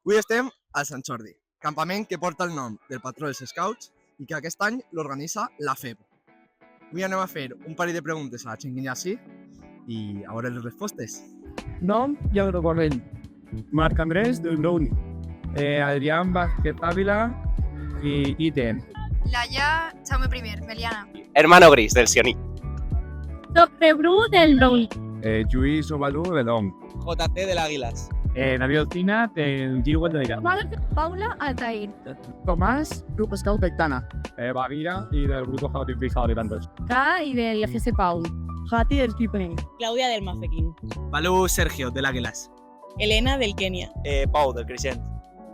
Avui estem al Sant Jordi, campament que porta el nom del patró dels Scouts i que aquest any l'organitza la FEB. Avui anem a fer un parell de preguntes a la gent que hi ha així i a veure les respostes. Nom, Lladro Correll. Marc Andrés, del Brown. Adrián Vázquez Ávila y Iten. Laia Jaume I, Meliana. Hermano Gris, del Sioní. Doctor Bru del Brown. Lluís Ovalú, de Dom. JC del Águilas. Nabil Cina, del Giro de Ira. Paula Altair. Tomás, Grupo Scout Bectana. Bagira y del Grupo Scout Impulsado de Tantos. K y del FS Paul. Jati del Kipling. Claudia del Mafeking. Balú Sergio, del Águilas. Elena del Kenia. Pau, del Creixent.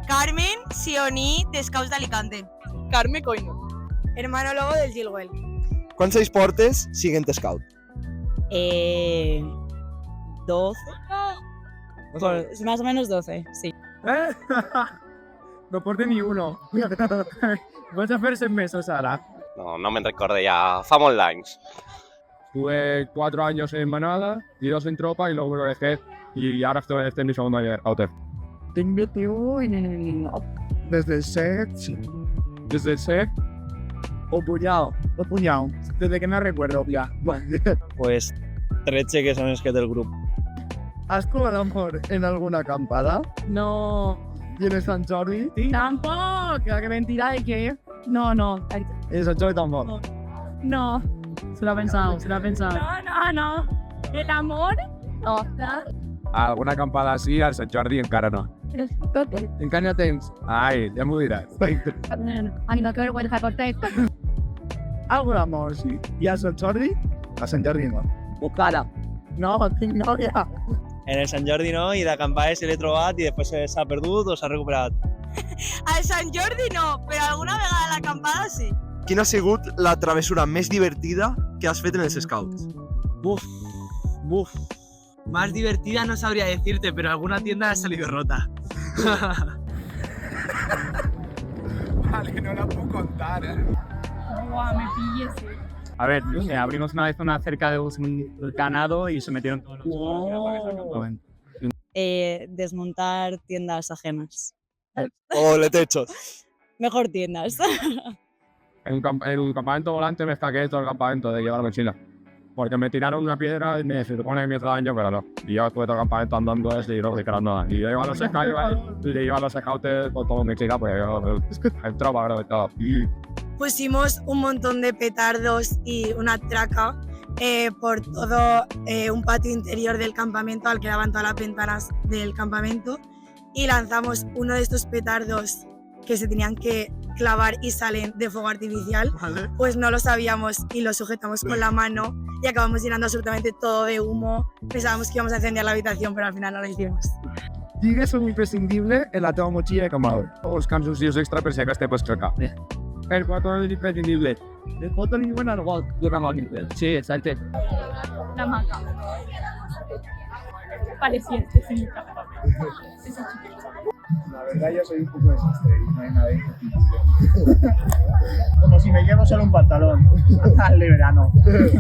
Carmen Sioní, de Scouts d'Alicante. Carme Coino. Hermano Lobo del Gilwell. Quants anys portes siguent Scout? 12. Más o menos 12, sí. No porte ni uno. Vas a hacer 6 meses ahora. No me'n recordo ja, fa molts anys. Estuve 4 años en manada y 2 en tropa y luego lo dejé. Y ahora estoy en mi segundo año de scouter. Tengo metido en el... Desde el SEC, sí. Desde el SEC O puñado. desde que no recuerdo ya. Pues 13 que són els que del grup. ¿Has probado amor en alguna acampada? No. ¿Y en el Sant Jordi? Tampoco. ¿Qué mentira de qué? No. En el Sant Jordi tampoco. No. Se lo ha pensado. No. El amor. No. Alguna acampada así, al Sant Jordi encara no. Encara tens? Ai, ja m'ho diràs. Ay, no, qué vergüenza, corté. Algo de amor, sí. ¿Y al Sant Jordi? Al Sant Jordi no. Buscala. No, tinc nòvia. En el Sant Jordi no, i d'acampar se l'he trobat i després s'ha perdut o s'ha recuperat. Al Sant Jordi no, però alguna vegada a l'acampada sí. Quina ha sigut la travessura més divertida que has fet en els Scouts? Buf. Más divertida no sabría decirte, pero alguna tienda ha salido rota. Vale, no la puedo contar, Guau, me pilles. A ver, abrimos una vez una cerca de un ganado y se metieron todos los... Desmontar tiendas ajenas. O le techos. Mejor tiendas. En el campamento volante me saqué todo el campamento de llevar mochila. Porque me tiraron una piedra y se supone que me hizo daño, pero no. Y yo estuve todo el campamento andando y no registrando nada. Y yo iba a los scouts con todo mi chica, pues yo en tropa, creo que todo. Pusimos un montón de petardos y una traca por todo un patio interior del campamento al que daban todas las ventanas del campamento y lanzamos uno de estos petardos que se tenían que clavar y salen de fuego artificial, Vale. pues no lo sabíamos y lo sujetamos con la mano y acabamos llenando absolutamente todo de humo. Pensábamos que íbamos a incendiar la habitación, pero al final no lo hicimos. Digues un imprescindible en la teva motxilla de campament. Els cansos dius extra per si aquest te pots trecar. El patrón es imprescindible. ¿De foto ni buena al gol? Sí, exacto. La maca. Pareciente, sí. La verdad yo soy un poco desastre y no hay nada de Como si me llevo solo un pantalón al de verano.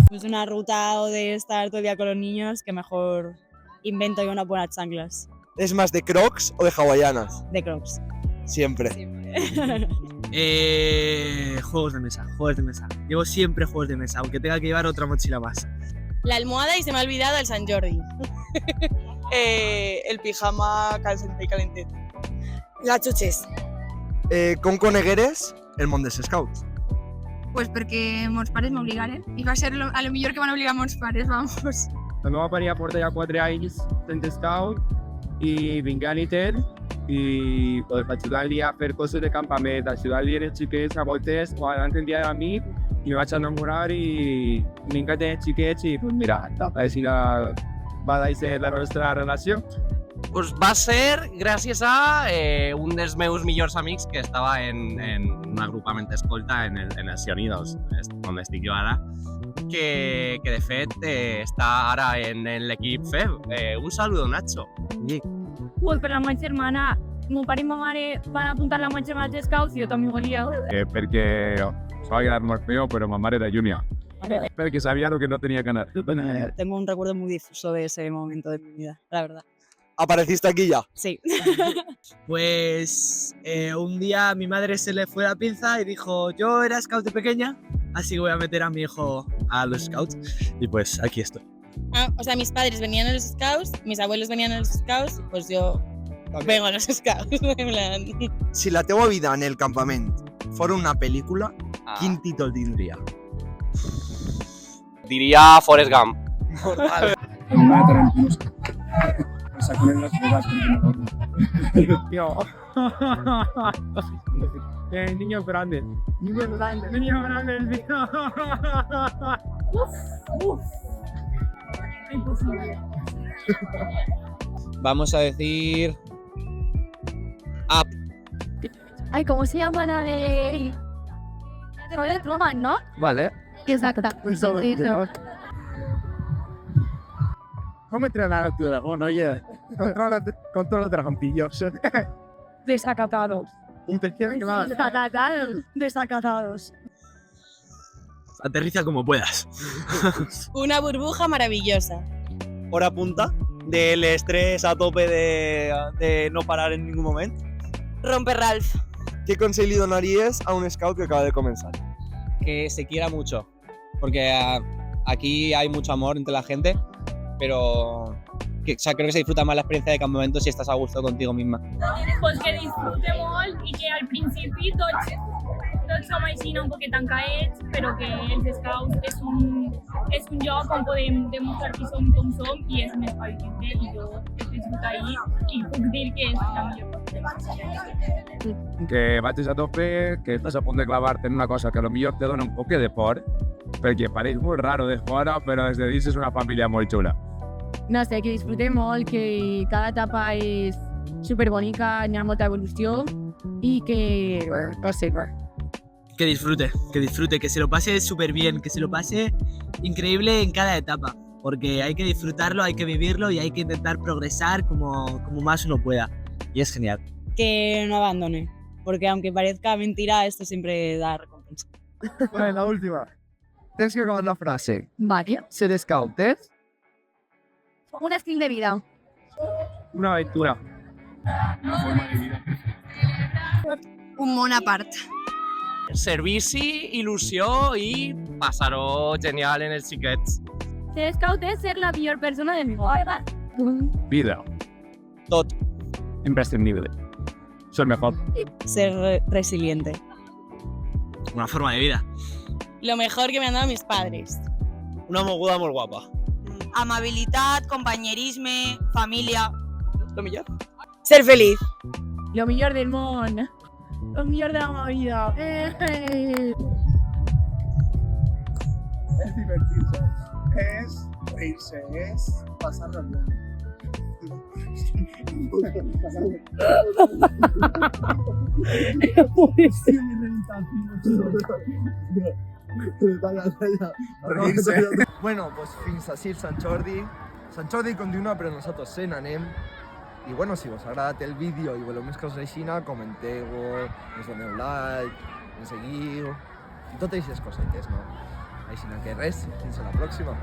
Pues una ruta o de estar todo el día con los niños, que mejor invento yo unas buenas chanclas ¿Es más de Crocs o de hawaianas? de Crocs. Siempre. Juegos de mesa. Llevo siempre juegos de mesa, aunque tenga que llevar otra mochila más. La almohada y se me ha olvidado el Sant Jordi. El pijama calcente y calentet. Las chuches. Com conegueres el món dels Scouts? Pues perquè mons pares m'obligaren i va ser a lo millor que van obligar mons pares, vamos. La meva parella porta ja 4 anys fent scout i vinc a l'ITER i pues, ajudar-li a fer coses de campament, ajudar-li a els xiquets a voltes quan han dia a mi i me vaig enamorar i vinc a tenir xiquets i pues, mira, així va deixar la nostra relació. Pues va ser gràcies a un dels meus millors amics que estava en un agrupament escolta en el Sioní, on estic jo ara, que de fet està ara en l'equip FEB. Un saludo, Nacho. Pues per la meva germana, mon pare i ma mare van apuntar la meva germana als scouts i jo també volia. Perquè soy hermano mío, pero mamá era junior. Porque sabía lo que no tenía que ganar. Tengo un recuerdo muy difuso de ese momento de mi vida, la verdad. ¿Apareciste aquí ya? Sí. Pues un día mi madre se le fue la pinza y dijo, yo era scout de pequeña, así que voy a meter a mi hijo a los scouts. Y pues aquí estoy. O sea, mis padres venían a los scouts, mis abuelos venían a los scouts, pues yo vengo a los scouts. En plan. Si la teva vida en el campamento fuera una película, quin títol tindria? Diría Forrest Gump. Yo. Niños grandes. Niños grandes. Niños grandes. Vamos a decir... Ay, ¿cómo se llama la de Truman, no? Vale. Exacto. ¿Cómo entrenar a tu dragón, oye? Controla dragoncillos. Desacatados. Desacatados. Desacatados. Aterriza como puedas. Una burbuja maravillosa. Hora punta del estrés a tope de no parar en ningún momento. Romper Ralph. ¿Qué consejo le donarías a un scout que acaba de comenzar? Que se quiera mucho, porque aquí hay mucho amor entre la gente, pero creo que se disfruta más la experiencia de campamento si estás a gusto contigo misma. Pues que disfrute molt i que al principi tots som així un poquet tancadets, però que els scouts és un lloc on podem demostrar qui som com som i és un espai lliure i jo he disfrutat ahí i puc dir que és la millor cosa. Que vagis a tope, que estàs a punt de clavarte en una cosa que a lo millor te dona un poc de por, perquè pareix molt raro de fora, però des de dins és una família molt xula. No sé, que disfrutem molt, que cada etapa és superbonica, hi ha molta evolució i que, no sé, Que disfrute, que se lo pase súper bien, que se lo pase increíble en cada etapa, porque hay que disfrutarlo, hay que vivirlo y hay que intentar progresar como más uno pueda. Y es genial. Que no abandone, porque aunque parezca mentira, esto siempre da recompensa. Vale, la última. Tens que acabar la frase. Vale. Ser scout és... Un estil de vida. Una aventura. Un món a part. Servici, il·lusió i passar-ho genial en els xiquets. Ser scout és ser la millor persona del món. Vida. Tot. Imprescindible. Ser mejor. Ser resiliente. Una forma de vida. Lo mejor que me han dado mis padres. Una moguda molt guapa. Amabilitat, companyerisme, família. Lo millor. Ser feliç. Lo millor del món. Lo millor de la meva vida. Es divertirse. Es reírse. Es pasarlo bien. Bueno, pues fins així el Sant Jordi. Sant Jordi continua, però nosaltres se n'anem. I bueno, si us ha agradat el vídeo i voleu més coses així, comenteu-ho, ens doneu like, ens seguiu i totes aquestes cosetes, no? Així que res, fins a la pròxima.